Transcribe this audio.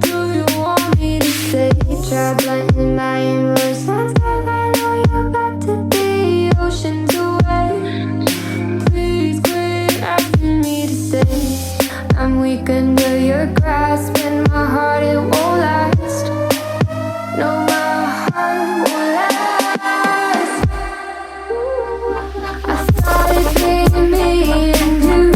do you want me to say? Try blending my inverse. I know you got to be oceans away. Please quit asking me to stay. I'm weak under your grasp, and my heart, it won't last. No, my heart won't last. I thought it made me and you.